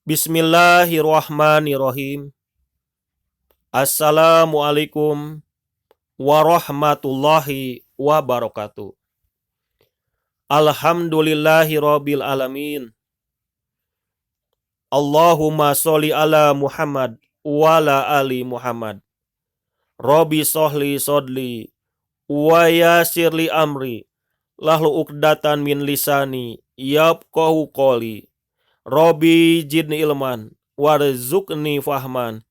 Bismillahirrahmanirrahim. Assalamualaikum warahmatullahi wabarakatuh. Alhamdulillahirabbil alamin. Allahumma sholli ala Muhammad wa ala ali Muhammad. Rabbi sholli sodli wa yassirli amri. Lahlu uqdatan min lisani yafqahu qawli. Rabbi zidni ilman warzuqni fahman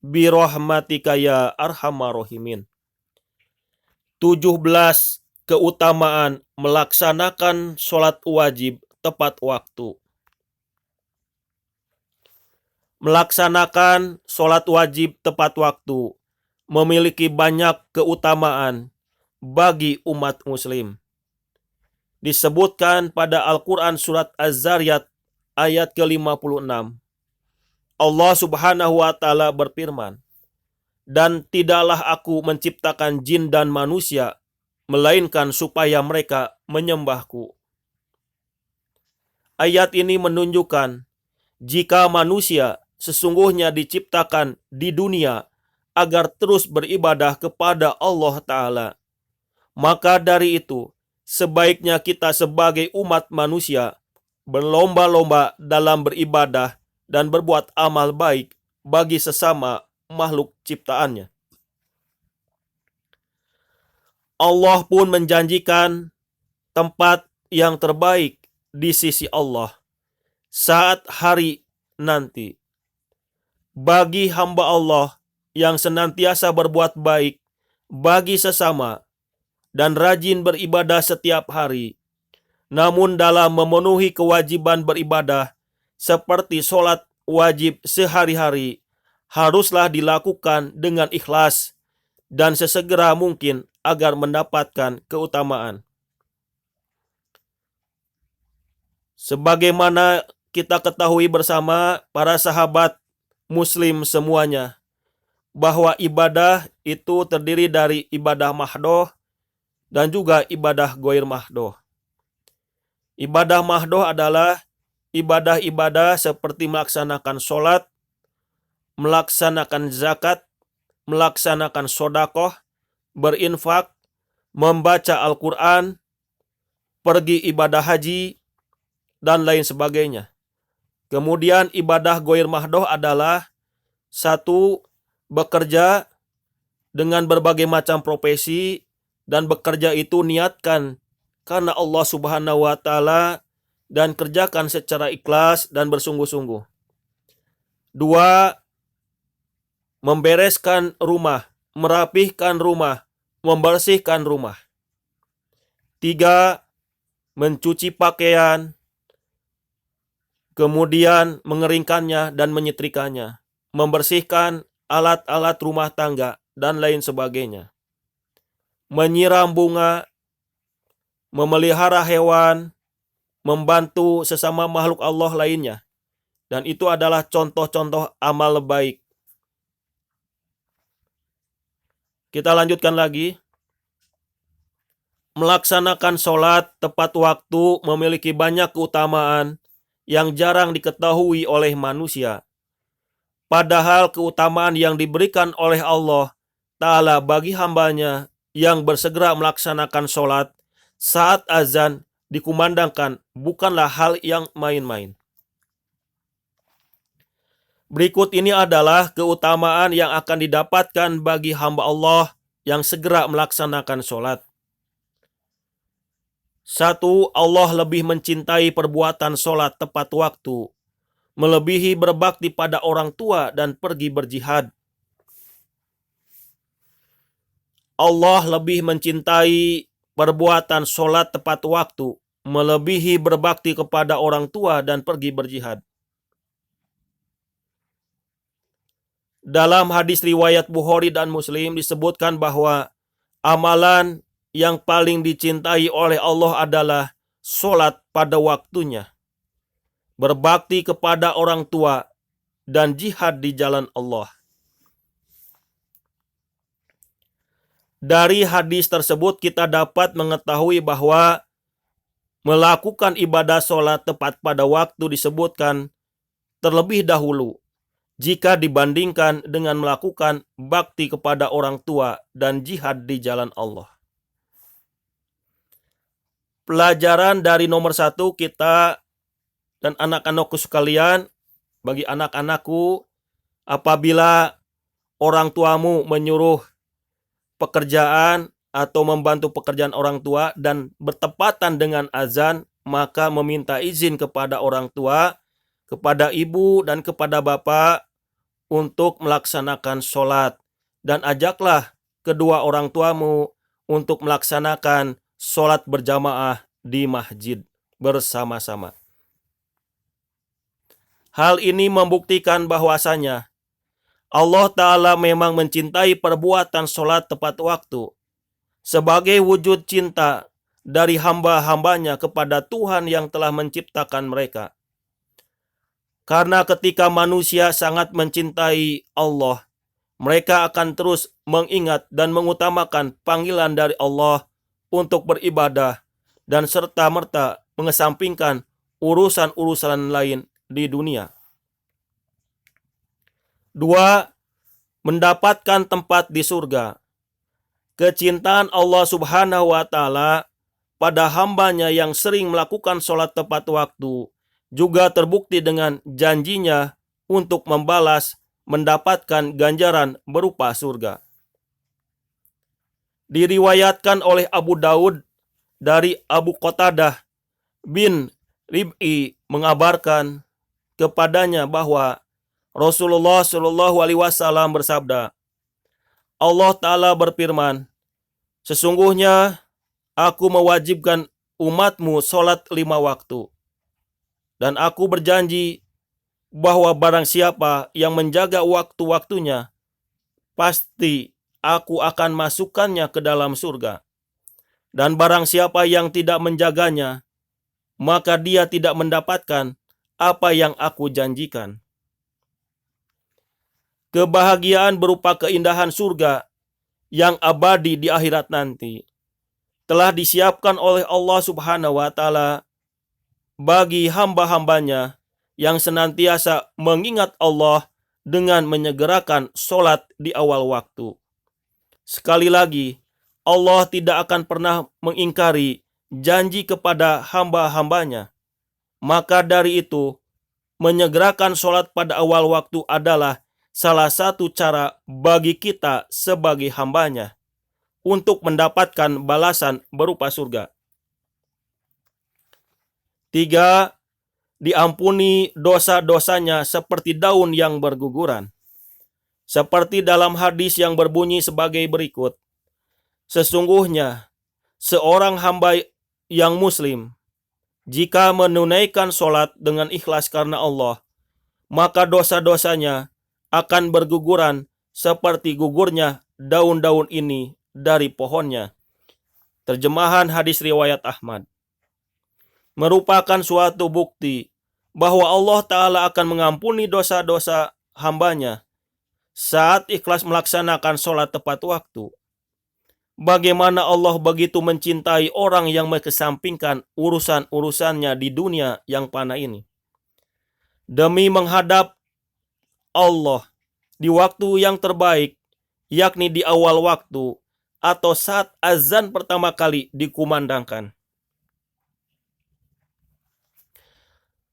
birahmatika ya arhamar rahimin. 17 keutamaan melaksanakan sholat wajib tepat waktu. Melaksanakan sholat wajib tepat waktu memiliki banyak keutamaan bagi umat muslim. Disebutkan pada Al-Quran surat Az-Zariyat ayat ke-56. Allah subhanahu wa ta'ala berfirman, "Dan tidaklah aku menciptakan jin dan manusia, melainkan supaya mereka menyembahku." Ayat ini menunjukkan jika manusia sesungguhnya diciptakan di dunia agar terus beribadah kepada Allah Ta'ala, maka dari itu sebaiknya kita sebagai umat manusia berlomba-lomba dalam beribadah dan berbuat amal baik bagi sesama makhluk ciptaannya. Allah pun menjanjikan tempat yang terbaik di sisi Allah saat hari nanti bagi hamba Allah yang senantiasa berbuat baik bagi sesama dan rajin beribadah setiap hari, namun dalam memenuhi kewajiban beribadah seperti sholat wajib sehari-hari haruslah dilakukan dengan ikhlas dan sesegera mungkin agar mendapatkan keutamaan. Sebagaimana kita ketahui bersama para sahabat muslim semuanya, bahwa ibadah itu terdiri dari ibadah mahdoh dan juga ibadah goir mahdoh. Ibadah mahdoh adalah ibadah-ibadah seperti melaksanakan sholat, melaksanakan zakat, melaksanakan sodakoh, berinfak, membaca Al-Quran, pergi ibadah haji, dan lain sebagainya. Kemudian ibadah goir mahdoh adalah satu, bekerja dengan berbagai macam profesi, dan bekerja itu niatkan karena Allah subhanahu wa ta'ala dan kerjakan secara ikhlas dan bersungguh-sungguh. 2, membereskan rumah, merapihkan rumah, membersihkan rumah. 3, mencuci pakaian, kemudian mengeringkannya dan menyetrikanya, membersihkan alat-alat rumah tangga, dan lain sebagainya. Menyiram bunga, memelihara hewan, membantu sesama makhluk Allah lainnya. Dan itu adalah contoh-contoh amal baik. Kita lanjutkan lagi. Melaksanakan sholat tepat waktu memiliki banyak keutamaan yang jarang diketahui oleh manusia. Padahal keutamaan yang diberikan oleh Allah Ta'ala bagi hambanya yang bersegera melaksanakan sholat saat azan dikumandangkan bukanlah hal yang main-main. Berikut ini adalah keutamaan yang akan didapatkan bagi hamba Allah yang segera melaksanakan sholat. 1. Allah lebih mencintai perbuatan sholat tepat waktu, melebihi berbakti pada orang tua dan pergi berjihad. Allah lebih mencintai perbuatan sholat tepat waktu, melebihi berbakti kepada orang tua dan pergi berjihad. Dalam hadis riwayat Bukhari dan Muslim disebutkan bahwa amalan yang paling dicintai oleh Allah adalah sholat pada waktunya, berbakti kepada orang tua, dan jihad di jalan Allah. Dari hadis tersebut kita dapat mengetahui bahwa melakukan ibadah sholat tepat pada waktu disebutkan terlebih dahulu jika dibandingkan dengan melakukan bakti kepada orang tua dan jihad di jalan Allah. Pelajaran dari nomor 1 kita dan anak-anakku sekalian, bagi anak-anakku, apabila orang tuamu menyuruh pekerjaan atau membantu pekerjaan orang tua dan bertepatan dengan azan, maka meminta izin kepada orang tua, kepada ibu dan kepada bapak untuk melaksanakan sholat. Dan ajaklah kedua orang tuamu untuk melaksanakan sholat berjamaah di masjid bersama-sama. Hal ini membuktikan bahwasanya Allah Ta'ala memang mencintai perbuatan sholat tepat waktu sebagai wujud cinta dari hamba-hambanya kepada Tuhan yang telah menciptakan mereka. Karena ketika manusia sangat mencintai Allah, mereka akan terus mengingat dan mengutamakan panggilan dari Allah untuk beribadah dan serta-merta mengesampingkan urusan-urusan lain di dunia. 2. Mendapatkan tempat di surga. Kecintaan Allah Subhanahu wa Ta'ala pada hambanya yang sering melakukan sholat tepat waktu juga terbukti dengan janjinya untuk membalas mendapatkan ganjaran berupa surga. Diriwayatkan oleh Abu Daud dari Abu Qatadah bin Rib'i mengabarkan kepadanya bahwa Rasulullah Shallallahu Alaihi Wasallam bersabda, Allah Ta'ala berfirman, sesungguhnya aku mewajibkan umatmu sholat 5 waktu. Dan aku berjanji bahwa barang siapa yang menjaga waktu-waktunya, pasti aku akan masukkannya ke dalam surga. Dan barang siapa yang tidak menjaganya, maka dia tidak mendapatkan apa yang aku janjikan. Kebahagiaan berupa keindahan surga yang abadi di akhirat nanti telah disiapkan oleh Allah Subhanahu wa Ta'ala bagi hamba-hambanya yang senantiasa mengingat Allah dengan menyegerakan sholat di awal waktu. Sekali lagi, Allah tidak akan pernah mengingkari janji kepada hamba-hambanya. Maka dari itu, menyegerakan sholat pada awal waktu adalah salah satu cara bagi kita sebagai hambanya untuk mendapatkan balasan berupa surga. 3. Diampuni dosa-dosanya seperti daun yang berguguran. Seperti dalam hadis yang berbunyi sebagai berikut. Sesungguhnya seorang hamba yang muslim, jika menunaikan sholat dengan ikhlas karena Allah, maka dosa-dosanya akan berguguran seperti gugurnya daun-daun ini dari pohonnya. Terjemahan hadis riwayat Ahmad. Merupakan suatu bukti bahwa Allah Ta'ala akan mengampuni dosa-dosa hambanya saat ikhlas melaksanakan sholat tepat waktu. Bagaimana Allah begitu mencintai orang yang mengesampingkan urusan-urusannya di dunia yang fana ini. Demi menghadap Allah di waktu yang terbaik, yakni di awal waktu atau saat azan pertama kali dikumandangkan.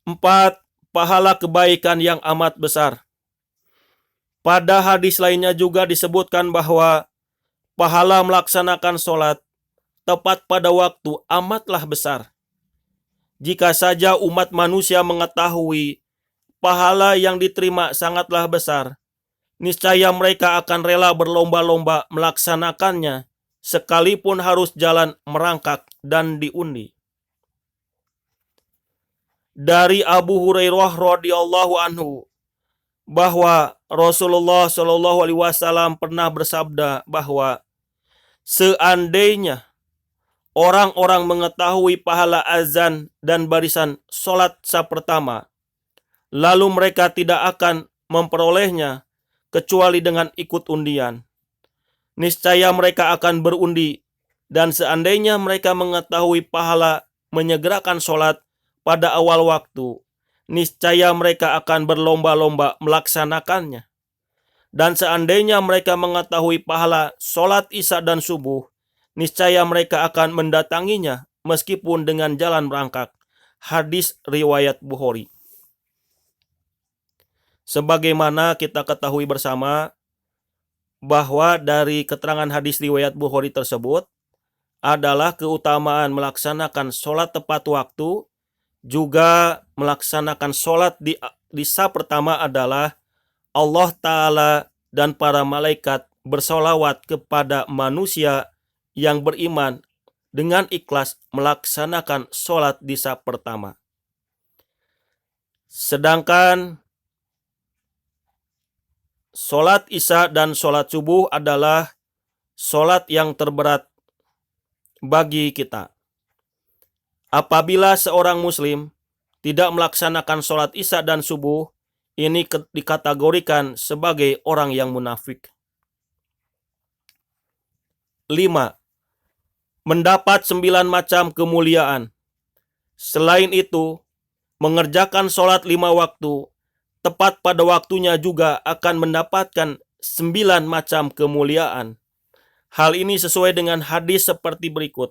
4. Pahala kebaikan yang amat besar. Pada hadis lainnya juga disebutkan bahwa pahala melaksanakan sholat tepat pada waktu amatlah besar. Jika saja umat manusia mengetahui pahala yang diterima sangatlah besar, niscaya mereka akan rela berlomba-lomba melaksanakannya, sekalipun harus jalan merangkak dan diundi. Dari Abu Hurairah radhiyallahu anhu bahwa Rasulullah Shallallahu Alaihi Wasallam pernah bersabda bahwa seandainya orang-orang mengetahui pahala azan dan barisan sholat saf pertama, lalu mereka tidak akan memperolehnya kecuali dengan ikut undian. Niscaya mereka akan berundi, dan seandainya mereka mengetahui pahala menyegerakan sholat pada awal waktu, niscaya mereka akan berlomba-lomba melaksanakannya. Dan seandainya mereka mengetahui pahala sholat isya dan subuh, niscaya mereka akan mendatanginya meskipun dengan jalan merangkak. Hadis riwayat Bukhari. Sebagaimana kita ketahui bersama bahwa dari keterangan hadis riwayat Bukhari tersebut adalah keutamaan melaksanakan sholat tepat waktu, juga melaksanakan sholat di saf pertama adalah Allah Ta'ala dan para malaikat bersolawat kepada manusia yang beriman dengan ikhlas melaksanakan sholat di saf pertama. Sedangkan sholat isya dan sholat subuh adalah sholat yang terberat bagi kita. Apabila seorang muslim tidak melaksanakan sholat isya dan subuh, ini dikategorikan sebagai orang yang munafik. 5. Mendapat 9 macam kemuliaan. Selain itu, mengerjakan sholat 5 waktu tepat pada waktunya juga akan mendapatkan 9 macam kemuliaan. Hal ini sesuai dengan hadis seperti berikut.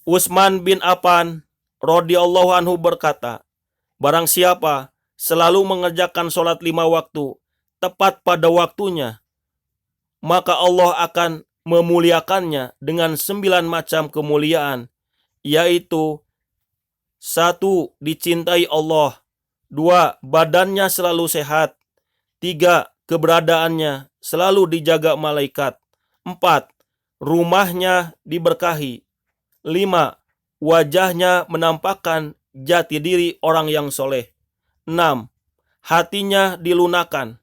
Utsman bin Affan radhiyallahu anhu berkata, barang siapa selalu mengerjakan sholat 5 waktu tepat pada waktunya, maka Allah akan memuliakannya dengan 9 macam kemuliaan, yaitu 1. Dicintai Allah, 2. Badannya selalu sehat, 3. Keberadaannya selalu dijaga malaikat, 4. Rumahnya diberkahi, 5. Wajahnya menampakkan jati diri orang yang soleh, 6. Hatinya dilunakkan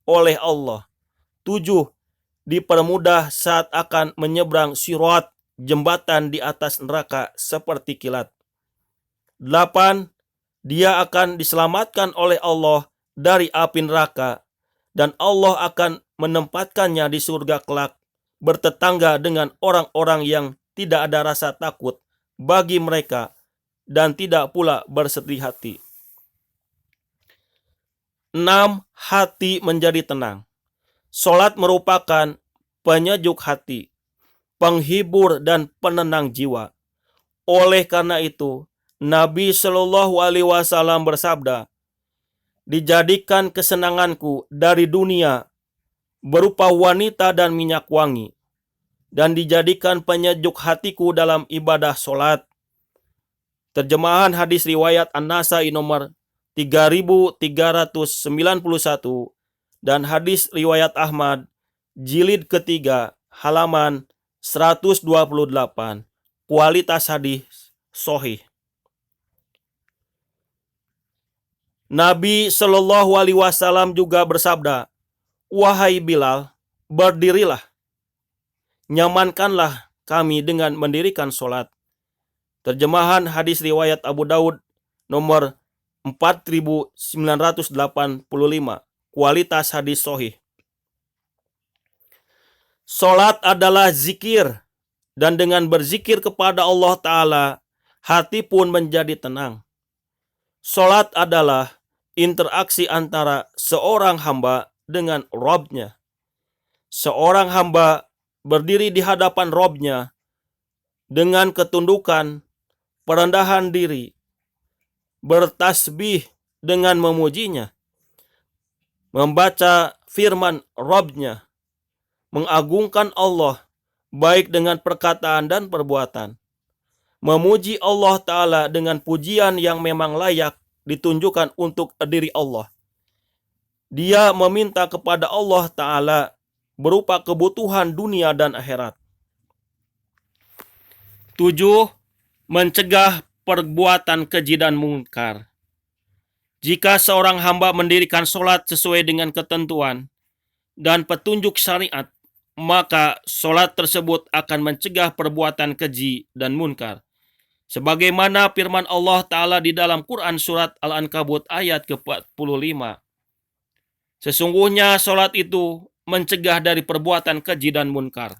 oleh Allah, 7. Dipermudah saat akan menyeberang sirat, jembatan di atas neraka seperti kilat, 8. Dia akan diselamatkan oleh Allah dari api neraka, dan Allah akan menempatkannya di surga kelak, bertetangga dengan orang-orang yang tidak ada rasa takut bagi mereka dan tidak pula bersedih hati. 6. Hati menjadi tenang. Sholat merupakan penyejuk hati, penghibur dan penenang jiwa. Oleh karena itu, Nabi Shallallahu Alaihi Wasallam bersabda, dijadikan kesenanganku dari dunia berupa wanita dan minyak wangi, dan dijadikan penyejuk hatiku dalam ibadah sholat. Terjemahan hadis riwayat An-Nasai nomor 3391 dan hadis riwayat Ahmad jilid ketiga halaman 128. Kualitas hadis sahih. Nabi Shallallahu Alaihi Wasallam juga bersabda, wahai Bilal, berdirilah, nyamankanlah kami dengan mendirikan sholat. Terjemahan hadis riwayat Abu Daud nomor 4985. Kualitas hadis sahih. Sholat adalah zikir, dan dengan berzikir kepada Allah Ta'ala, hati pun menjadi tenang. Sholat adalah interaksi antara seorang hamba dengan Rabb-nya. Seorang hamba berdiri di hadapan Rabb-nya dengan ketundukan, perendahan diri, bertasbih dengan memujinya, membaca firman Rabb-nya, mengagungkan Allah baik dengan perkataan dan perbuatan, memuji Allah Ta'ala dengan pujian yang memang layak ditunjukkan untuk diri Allah. Dia meminta kepada Allah Ta'ala berupa kebutuhan dunia dan akhirat. 7. Mencegah perbuatan keji dan mungkar. Jika seorang hamba mendirikan sholat sesuai dengan ketentuan dan petunjuk syariat, maka sholat tersebut akan mencegah perbuatan keji dan munkar. Sebagaimana firman Allah Ta'ala di dalam Quran surat Al-Ankabut ayat ke-45. Sesungguhnya sholat itu mencegah dari perbuatan keji dan munkar.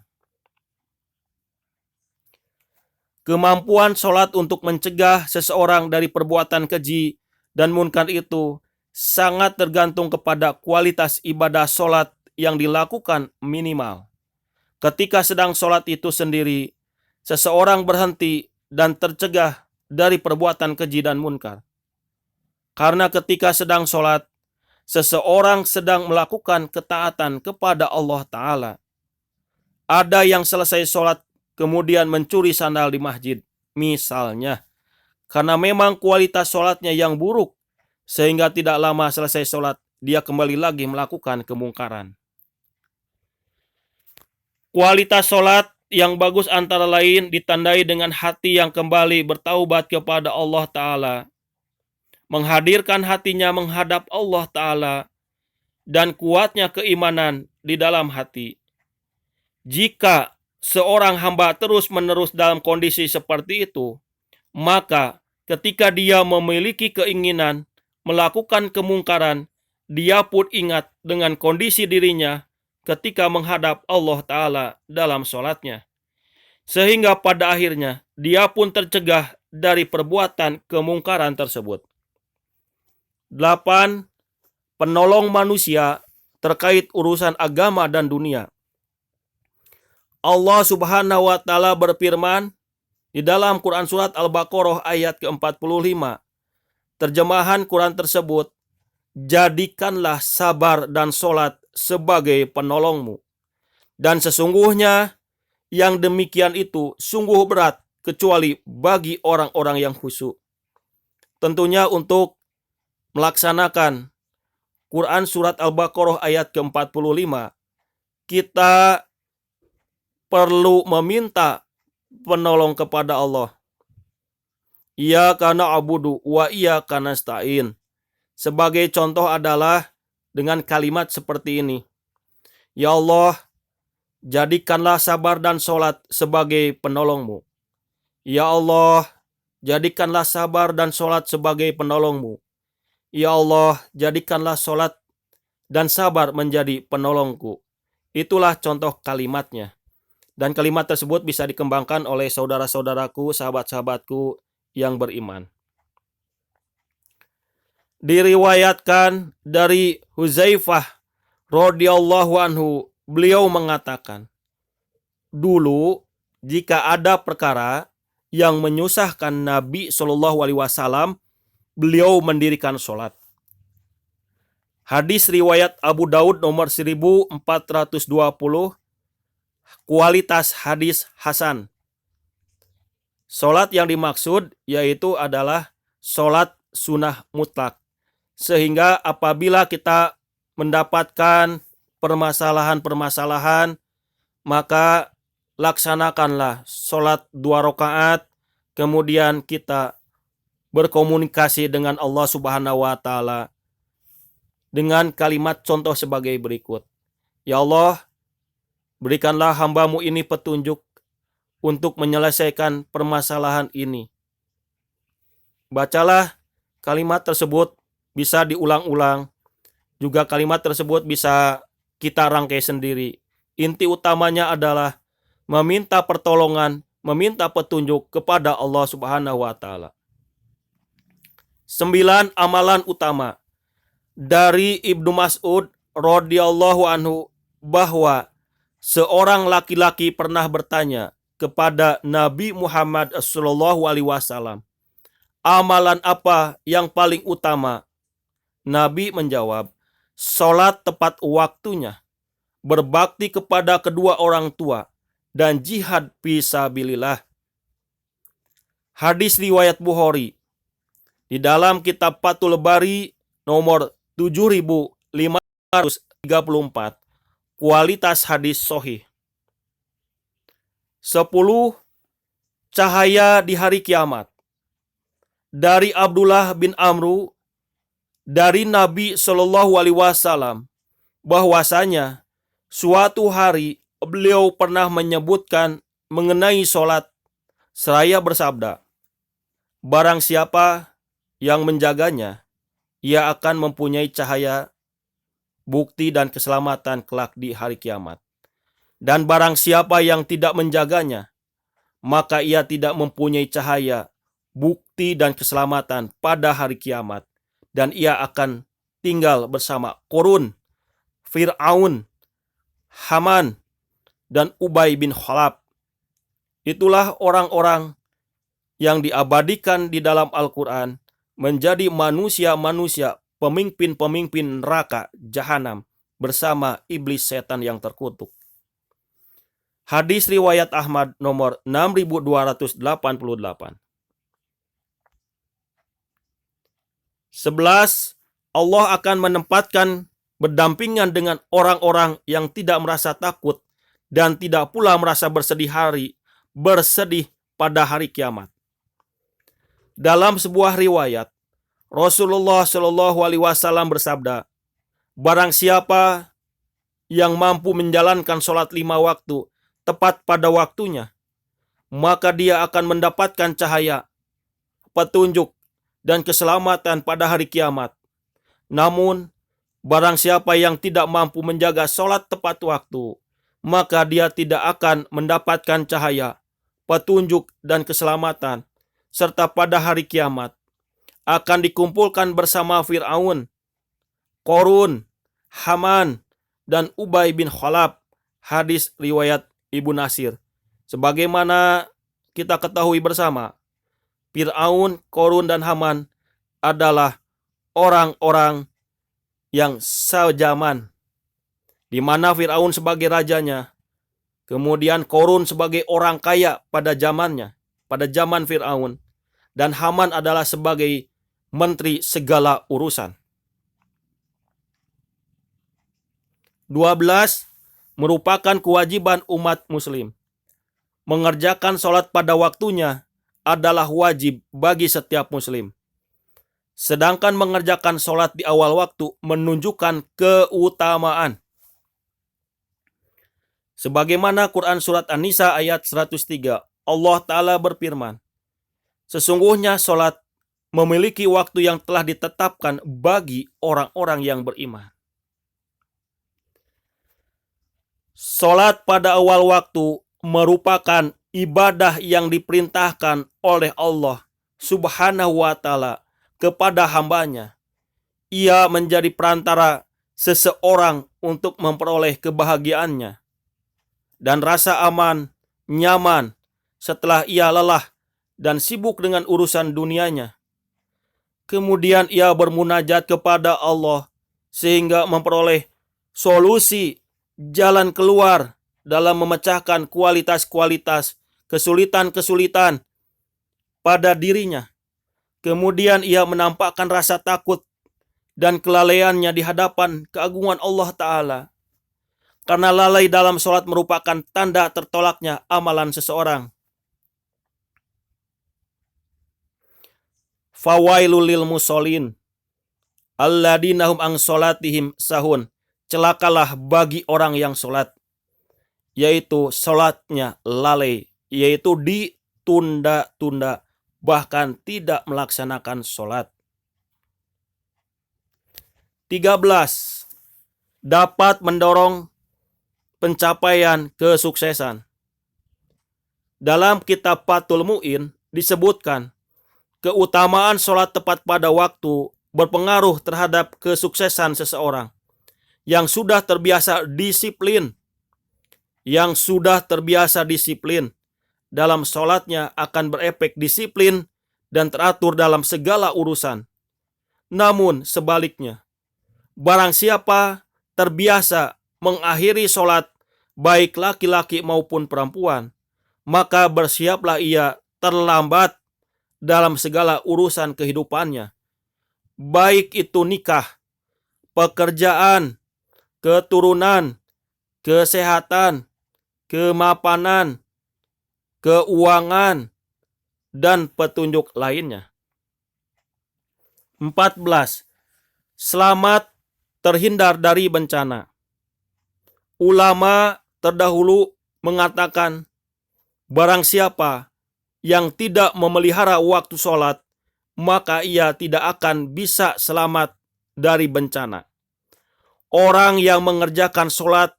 Kemampuan sholat untuk mencegah seseorang dari perbuatan keji dan munkar itu sangat tergantung kepada kualitas ibadah sholat yang dilakukan minimal. Ketika sedang sholat itu sendiri, seseorang berhenti dan tercegah dari perbuatan keji dan munkar. Karena ketika sedang sholat, seseorang sedang melakukan ketaatan kepada Allah Ta'ala. Ada yang selesai sholat kemudian mencuri sandal di masjid, misalnya. Karena memang kualitas sholatnya yang buruk, sehingga tidak lama selesai sholat, dia kembali lagi melakukan kemungkaran. Kualitas sholat yang bagus antara lain ditandai dengan hati yang kembali bertaubat kepada Allah Ta'ala, menghadirkan hatinya menghadap Allah Ta'ala, dan kuatnya keimanan di dalam hati. Jika seorang hamba terus-menerus dalam kondisi seperti itu, maka ketika dia memiliki keinginan melakukan kemungkaran, dia pun ingat dengan kondisi dirinya ketika menghadap Allah Ta'ala dalam sholatnya. Sehingga pada akhirnya dia pun tercegah dari perbuatan kemungkaran tersebut. 8. Penolong manusia terkait urusan agama dan dunia. Allah Subhanahu wa Ta'ala berfirman di dalam Quran Surat Al-Baqarah ayat ke-45. Terjemahan Quran tersebut, jadikanlah sabar dan sholat sebagai penolongmu. Dan sesungguhnya yang demikian itu sungguh berat kecuali bagi orang-orang yang khusyuk. Tentunya untuk melaksanakan Quran Surat Al-Baqarah ayat ke-45, kita perlu meminta penolong kepada Allah. Iyyaka na'budu wa iyyaka nasta'in. Sebagai contoh adalah dengan kalimat seperti ini. Ya Allah, jadikanlah sabar dan sholat sebagai penolongmu. Ya Allah, jadikanlah sabar dan sholat sebagai penolongmu. Ya Allah, jadikanlah sholat dan sabar menjadi penolongku. Itulah contoh kalimatnya. Dan kalimat tersebut bisa dikembangkan oleh saudara-saudaraku, sahabat-sahabatku yang beriman. Diriwayatkan dari Huzaifah radhiyallahu anhu, beliau mengatakan, dulu jika ada perkara yang menyusahkan Nabi Shallallahu Alaihi Wasallam, beliau mendirikan sholat. Hadis riwayat Abu Daud nomor 1420, kualitas hadis hasan. Sholat yang dimaksud yaitu adalah sholat sunnah mutlak. Sehingga apabila kita mendapatkan permasalahan-permasalahan, maka laksanakanlah sholat 2 rakaat, kemudian kita berkomunikasi dengan Allah Subhanahu wa Ta'ala dengan kalimat contoh sebagai berikut. Ya Allah, berikanlah hambamu ini petunjuk untuk menyelesaikan permasalahan ini. Bacalah kalimat tersebut, bisa diulang-ulang. Juga kalimat tersebut bisa kita rangkai sendiri. Inti utamanya adalah meminta pertolongan, meminta petunjuk kepada Allah Subhanahu wa Ta'ala. 9. Amalan utama. Dari Ibnu Mas'ud radhiyallahu anhu bahwa seorang laki-laki pernah bertanya kepada Nabi Muhammad sallallahu alaihi wasallam, amalan apa yang paling utama? Nabi menjawab, sholat tepat waktunya, berbakti kepada kedua orang tua, dan jihad fisabilillah. Hadis riwayat Bukhari. Di dalam kitab Fathul Bari nomor 7534, kualitas hadis sahih. 10. Cahaya di hari kiamat. Dari Abdullah bin Amru dari Nabi Shallallahu Alaihi Wasallam bahwasanya suatu hari beliau pernah menyebutkan mengenai sholat seraya bersabda, barang siapa yang menjaganya, ia akan mempunyai cahaya, bukti dan keselamatan kelak di hari kiamat. Dan barang siapa yang tidak menjaganya, maka ia tidak mempunyai cahaya, bukti dan keselamatan pada hari kiamat, dan ia akan tinggal bersama Korun, Fir'aun, Haman, dan Ubay bin Khalaf. Itulah orang-orang yang diabadikan di dalam Al-Quran menjadi manusia-manusia, pemimpin-pemimpin neraka jahanam bersama iblis setan yang terkutuk. Hadis riwayat Ahmad nomor 6288. 11. Allah akan menempatkan berdampingan dengan orang-orang yang tidak merasa takut dan tidak pula merasa bersedih pada hari kiamat. Dalam sebuah riwayat, Rasulullah Shallallahu Alaihi Wasallam bersabda, barang siapa yang mampu menjalankan sholat 5 waktu tepat pada waktunya, maka dia akan mendapatkan cahaya, petunjuk, dan keselamatan pada hari kiamat. Namun, barang siapa yang tidak mampu menjaga sholat tepat waktu, maka dia tidak akan mendapatkan cahaya, petunjuk, dan keselamatan, serta pada hari kiamat akan dikumpulkan bersama Fir'aun, Korun, Haman, dan Ubay bin Khalaf. Hadis riwayat Ibnu Nasir. Sebagaimana kita ketahui bersama, Fir'aun, Korun, dan Haman adalah orang-orang yang sejaman, di mana Fir'aun sebagai rajanya, kemudian Korun sebagai orang kaya pada zamannya, pada zaman Fir'aun, dan Haman adalah sebagai menteri segala urusan. 12. Merupakan kewajiban umat muslim. Mengerjakan sholat pada waktunya adalah wajib bagi setiap muslim. Sedangkan mengerjakan sholat di awal waktu menunjukkan keutamaan. Sebagaimana Quran Surat An-Nisa ayat 103, Allah Ta'ala berfirman, sesungguhnya sholat memiliki waktu yang telah ditetapkan bagi orang-orang yang beriman. Sholat pada awal waktu merupakan ibadah yang diperintahkan oleh Allah Subhanahu wa Ta'ala kepada hambanya. Ia menjadi perantara seseorang untuk memperoleh kebahagiaannya dan rasa aman, nyaman setelah ia lelah dan sibuk dengan urusan dunianya. Kemudian ia bermunajat kepada Allah sehingga memperoleh solusi, jalan keluar dalam memecahkan kualitas-kualitas kesulitan-kesulitan pada dirinya. Kemudian ia menampakkan rasa takut dan kelalaiannya di hadapan keagungan Allah Ta'ala. Karena lalai dalam sholat merupakan tanda tertolaknya amalan seseorang. Fawailul lil musholin alladzina hum an sholatihim sahun. Celakalah bagi orang yang sholat, yaitu sholatnya lalai, yaitu ditunda-tunda, bahkan tidak melaksanakan sholat. 13. Dapat mendorong pencapaian kesuksesan. Dalam kitab Fathul Mu'in disebutkan, keutamaan sholat tepat pada waktu berpengaruh terhadap kesuksesan seseorang. Yang sudah terbiasa disiplin dalam sholatnya akan berefek disiplin dan teratur dalam segala urusan. Namun sebaliknya, barang siapa terbiasa mengakhiri sholat baik laki-laki maupun perempuan, maka bersiaplah ia terlambat dalam segala urusan kehidupannya, baik itu nikah, pekerjaan, keturunan, kesehatan, kemapanan, keuangan, dan petunjuk lainnya. 14. Selamat terhindar dari bencana. Ulama terdahulu mengatakan, barang siapa yang tidak memelihara waktu sholat, maka ia tidak akan bisa selamat dari bencana. Orang yang mengerjakan sholat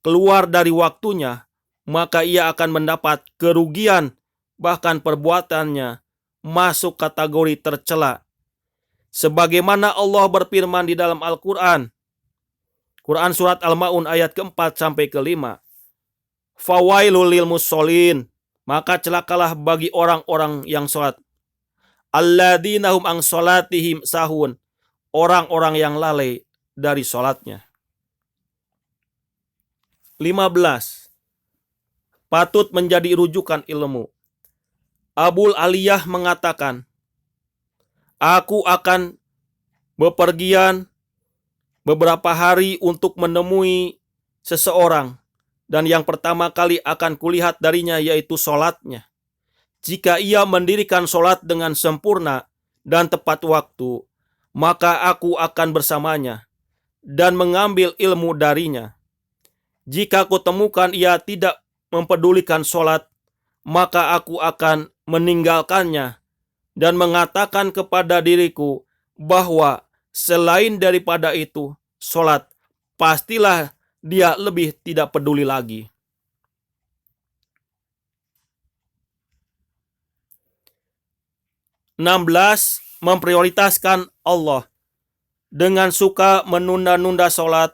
keluar dari waktunya, maka ia akan mendapat kerugian, bahkan perbuatannya masuk kategori tercela. Sebagaimana Allah berfirman di dalam Al-Quran, Quran Surat Al-Ma'un ayat keempat sampai kelima. Fawailul lil musholin, maka celakalah bagi orang-orang yang sholat. Alladzina hum an sholatihim sahun, orang-orang yang lalai dari sholatnya. 15. Patut menjadi rujukan ilmu. Abul Aliyah mengatakan, aku akan bepergian beberapa hari untuk menemui seseorang, dan yang pertama kali akan kulihat darinya yaitu sholatnya. Jika ia mendirikan sholat dengan sempurna dan tepat waktu, maka aku akan bersamanya dan mengambil ilmu darinya. Jika aku temukan ia tidak mempedulikan sholat, maka aku akan meninggalkannya dan mengatakan kepada diriku bahwa selain daripada itu, sholat, pastilah dia lebih tidak peduli lagi. Memprioritaskan Allah. Dengan suka menunda-nunda sholat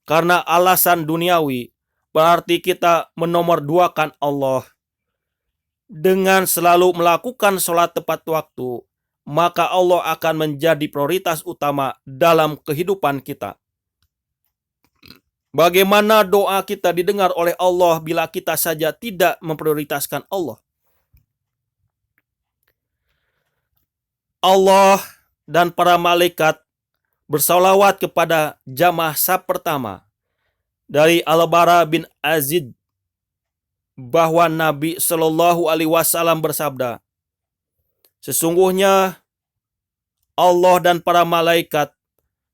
karena alasan duniawi, berarti kita menomorduakan Allah. Dengan selalu melakukan sholat tepat waktu, maka Allah akan menjadi prioritas utama dalam kehidupan kita. Bagaimana doa kita didengar oleh Allah bila kita saja tidak memprioritaskan Allah? Allah dan para malaikat bersalawat kepada jamaah saf pertama dari Al-Bara bin Azib bahwa Nabi Shallallahu Alaihi Wasallam bersabda, sesungguhnya Allah dan para malaikat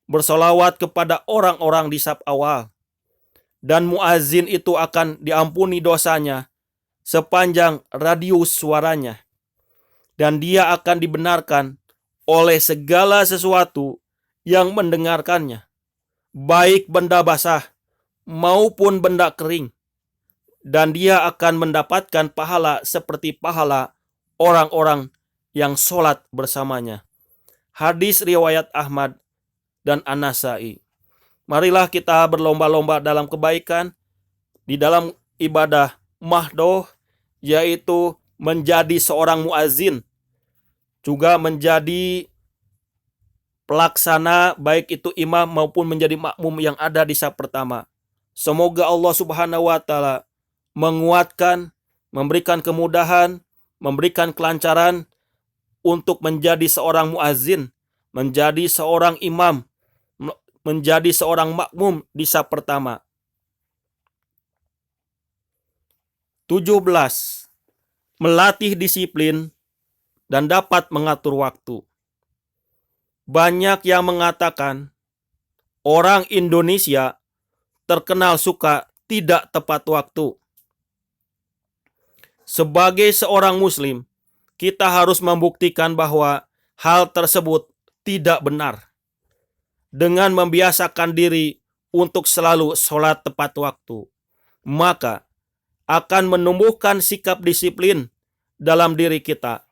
bersalawat kepada orang-orang di saf awal, dan muazin itu akan diampuni dosanya sepanjang radius suaranya, dan dia akan dibenarkan oleh segala sesuatu yang mendengarkannya, baik benda basah maupun benda kering, dan dia akan mendapatkan pahala seperti pahala orang-orang yang sholat bersamanya. Hadis riwayat Ahmad dan An-Nasai. Marilah kita berlomba-lomba dalam kebaikan di dalam ibadah mahdoh, yaitu menjadi seorang muazin, juga menjadi pelaksana baik itu imam maupun menjadi makmum yang ada di saf pertama. Semoga Allah Subhanahu wa taala menguatkan, memberikan kemudahan, memberikan kelancaran untuk menjadi seorang muazin, menjadi seorang imam, menjadi seorang makmum di saf pertama. 17. Melatih disiplin dan dapat mengatur waktu. Banyak yang mengatakan orang Indonesia terkenal suka tidak tepat waktu. Sebagai seorang muslim, kita harus membuktikan bahwa hal tersebut tidak benar dengan membiasakan diri untuk selalu sholat tepat waktu. Maka akan menumbuhkan sikap disiplin dalam diri kita.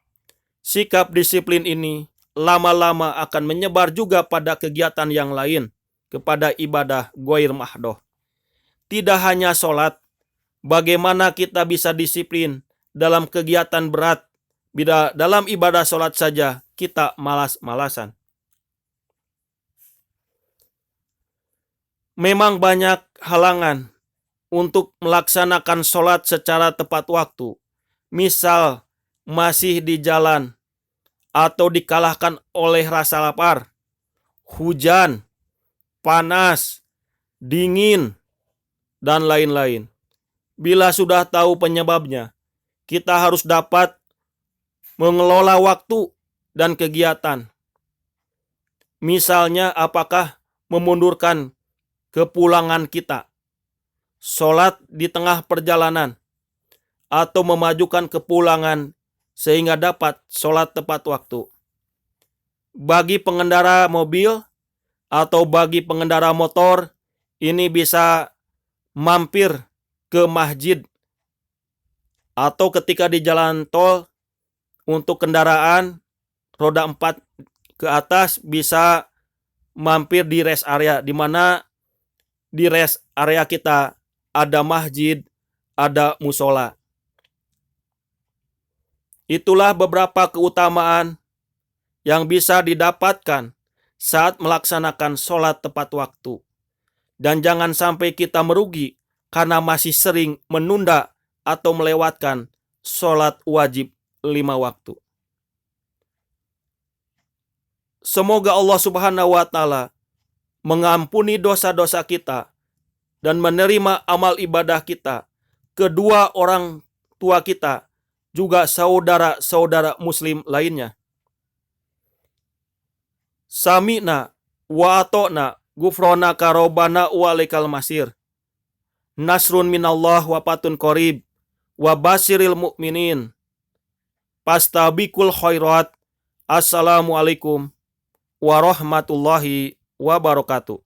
Sikap disiplin ini lama-lama akan menyebar juga pada kegiatan yang lain, kepada ibadah ghair mahdoh. Tidak hanya sholat, bagaimana kita bisa disiplin dalam kegiatan berat, bila dalam ibadah sholat saja kita malas-malasan. Memang banyak halangan untuk melaksanakan sholat secara tepat waktu. Misal masih di jalan atau dikalahkan oleh rasa lapar, hujan, panas, dingin, dan lain-lain. Bila sudah tahu penyebabnya, kita harus dapat mengelola waktu dan kegiatan. Misalnya apakah memundurkan kepulangan kita, sholat di tengah perjalanan, atau memajukan kepulangan sehingga dapat sholat tepat waktu. Bagi pengendara mobil atau bagi pengendara motor, ini bisa mampir ke masjid atau ketika di jalan tol untuk kendaraan roda 4 ke atas bisa mampir di rest area, di mana di rest area kita ada masjid, ada musola. Itulah beberapa keutamaan yang bisa didapatkan saat melaksanakan sholat tepat waktu. Dan jangan sampai kita merugi karena masih sering menunda atau melewatkan sholat wajib 5 waktu. Semoga Allah Subhanahu wa Ta'ala mengampuni dosa-dosa kita dan menerima amal ibadah kita, kedua orang tua kita, juga saudara-saudara muslim lainnya. Sami'na wa ata'na ghufranaka rabbana wa ilaikal masir. Nasrun minallah wa fatun qarib wa basiril mu'minin. Pastabikul khairat. Assalamualaikum warahmatullahi wabarakatuh.